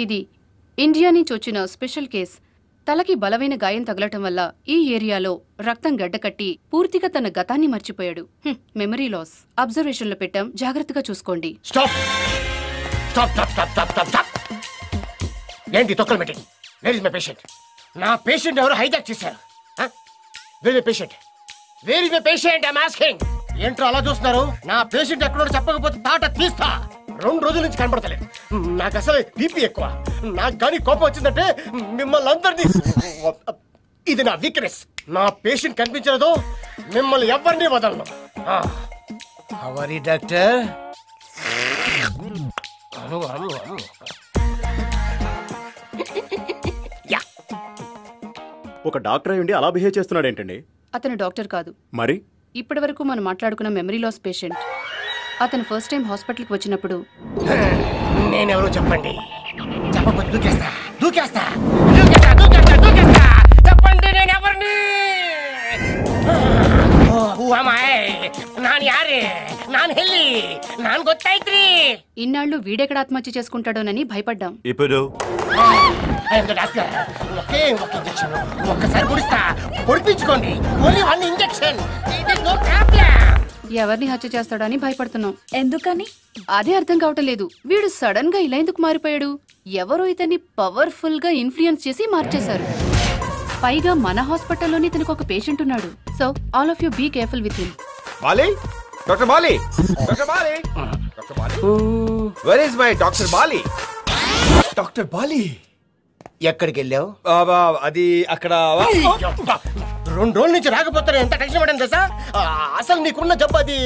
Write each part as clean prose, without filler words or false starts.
ఇది ఇండియా నుంచి వచ్చిన స్పెషల్ కేస్. తలకి బలమైన గాయం తగలటం వల్ల ఈ ఏరియాలో రక్తం గడ్డకట్టి పూర్తిగా తన గతాన్ని మర్చిపోయాడు. Memory loss. అబ్జర్వేషన్ లో పెట్టాం, జాగ్రత్తగా చూసుకోండి. ఏంటి తొక్కల meeting? Where is my patient? నా పేషెంట్ ఎవరు హైజాక్ చేశారు? Where is my patient? Where is my patient? I am asking. ఏంట్రో అలా చూస్తున్నారు? నా పేషెంట్ ఎక్కడో చెప్పకపోతే తాట తీస్తా. 2 రోజుల నుంచి కనపడతలేదు. నాకు అసలు బీపీ ఎక్కువ. నాకు కానీ కోపం వచ్చిందంటే మిమ్మల్ని అందరినీ, ఇది నా వీక్నెస్. నా పేషెంట్ కనిపించలేదు, మిమ్మల్ని ఎవరిని వదలను. హవరి డాక్టర్. ఒక డాక్టర్ అయ్యుండి అలా బిహేవ్ చేస్తున్నాడు ఏంటండి? అతను డాక్టర్ కాదు. మరి ఇప్పటి వరకు మనం మాట్లాడుకున్న మెమరీ లాస్ పేషెంట్. అతను ఫస్ట్ టైం హాస్పిటల్కి వచ్చినప్పుడు నేనెవరో చెప్పండి. చెప్పకపోతే దూకేస్తా. చెప్పండి నేనెవరిని? నాన్ యారే? నాన్ హెల్లి? నాన్ గొత్తైత్రి? ఇన్నాళ్ళు వీడెక్కడ ఆత్మహత్య చేసుకుంటాడోనని భయపడ్డాం. ఇప్పుడు డాక్టర్ ఒకే ఒక ఇంజెక్షన్, ఒక్కసారి పొడిస్తా. పొడిపించుకోండి. Only 1 injection. ఎవరిని హత్య చేస్తాడని భయపడుతున్నాం. ఎందుకని? అదే అర్థం కావటం లేదు. వీడు సడన్ గా ఇలా ఎందుకు మారిపోయాడు? ఎవరో ఇతన్ని పవర్ఫుల్ గా ఇన్ఫ్లుయెన్స్ చేసి మార్చేశారు. పైగా మన హాస్పిటల్లోనే ఇతనికి ఒక పేషెంట్ ఉన్నాడు. So all of you be careful with him. Bali, doctor Bali, doctor Bali, doctor Bali. Where is my doctor Bali? Doctor Bali ఎక్కడికి వెళ్ళావు? అది అక్కడ 2 రోజుల నుంచి రాకపోతారు. ఎంత టెన్షన్ పడింది తెలుసా? అసలు నీకున్న జబ్బు అది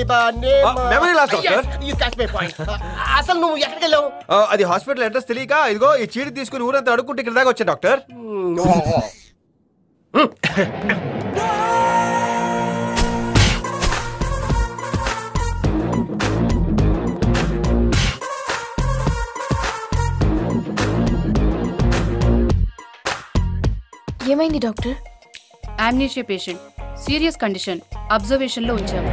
memory loss doctor. You catch my point. అసలు నువ్వు ఎక్కడికి వెళ్ళావు? అది హాస్పిటల్ అడ్రస్ తెలియక ఇదిగో ఈ చీటి తీసుకుని ఊరంతా అడుక్కుంటే ఇక్కడ దాకా వచ్చా డాక్టర్. ఏమైంది doctor? Amnesia patient, serious condition. Observation లో ఉంచాం.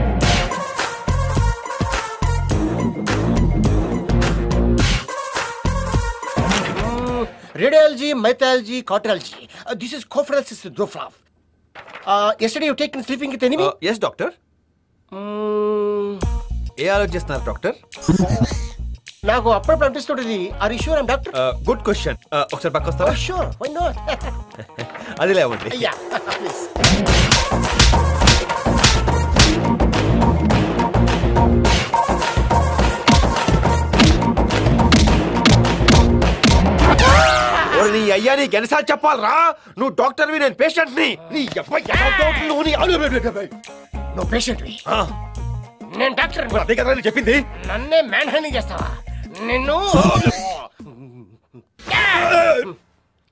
Radiology, mythology, cardiology. This is కోఫ్రాసిస్ డ్రోఫ్లాఫ్. yesterday you taken sleeping with enemy? yes doctor. ఏ ఆలోచిస్తున్నారు డాక్టర్? నాకు అప్పుడప్పుడు అనిపిస్తుంటది. Are you sure I'm doctor? Good question. ఒకసారి పక్క వస్తారా? Sure, why not? అది లేవండి. Yeah please. నీ అయ్యా నీకు ఎన్నిసార్లు చెప్పాలరా? నువ్వు డాక్టర్వి, నేను పేషెంట్ని. నీ నువ్వు పేషెంట్వి, నేను డాక్టర్. అదే కదా నేను చెప్పింది. నన్నే మ్యాన్ హ్యాండింగ్ చేస్తావా? నిన్ను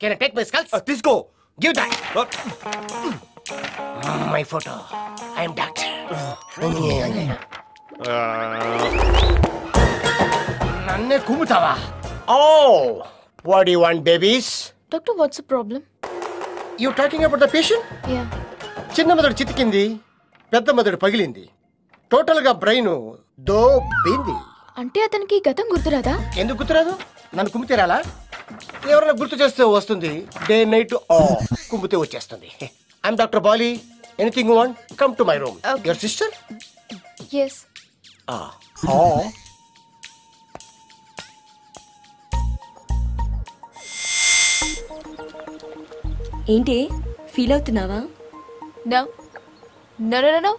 can I take my skulls? తీసుకో. Give that. My photo. I am doctor. నన్నే కుమ్ముతావా? ఓ what do you want babies? Doctor, what's the problem? You talking about the patient? Yeah. చిన్న మెదడు చితికింది, పెద్ద మెదడు పగిలింది. టోటల్ గా బ్రెయిన్ దోబింది. అంటే అతనికి గతం గుర్తురాదా? ఎందుకు గుర్తురాదు? నన్ను కుమ్మితే రాలా? ఎవరైనా గుర్తు చేస్తే వస్తుంది. డే నైట్ కుమ్మితే వచ్చేస్తుంది. I'm doctor Bali. Anything you want, come to my room. Your sister? Yes. ఏంటి ఫీల్ అవుతున్నావా? No no no no.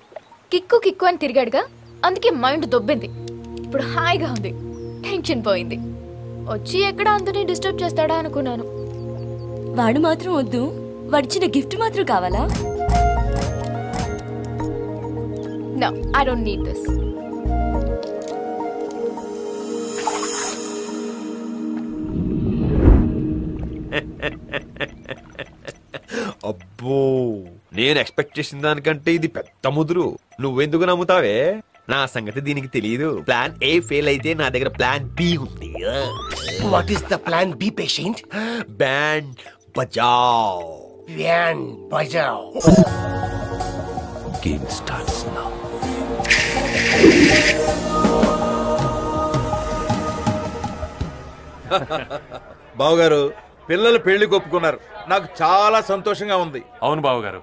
Kick kick అని తిరిగాడుగా, అందుకే మైండ్ దొబ్బింది. ఇప్పుడు హాయిగా ఉంది, టెన్షన్ పోయింది. వచ్చి ఎక్కడ అందరినీ డిస్టర్బ్ చేస్తాడా అనుకున్నాను. వాడు మాత్రం వద్దు, వాడిచ్చిన గిఫ్ట్ మాత్రం కావాలా? No, I don't need this. అబ్బో, నేను ఎక్స్పెక్ట్ చేసిన దానికంటే ఇది పెద్ద ముదురు. నువ్వెందుకు నమ్ముతావే? నా సంగతి దీనికి తెలియదు. ప్లాన్ ఏ ఫెయిల్ అయితే నా దగ్గర ప్లాన్ బి ఉంది. What is the plan B patient? Band Bajao. Band Bajao. Game starts now. బావగారు పిల్లలు పెళ్లి ఒప్పుకున్నారు. నాకు చాలా సంతోషంగా ఉంది. అవును బావగారు.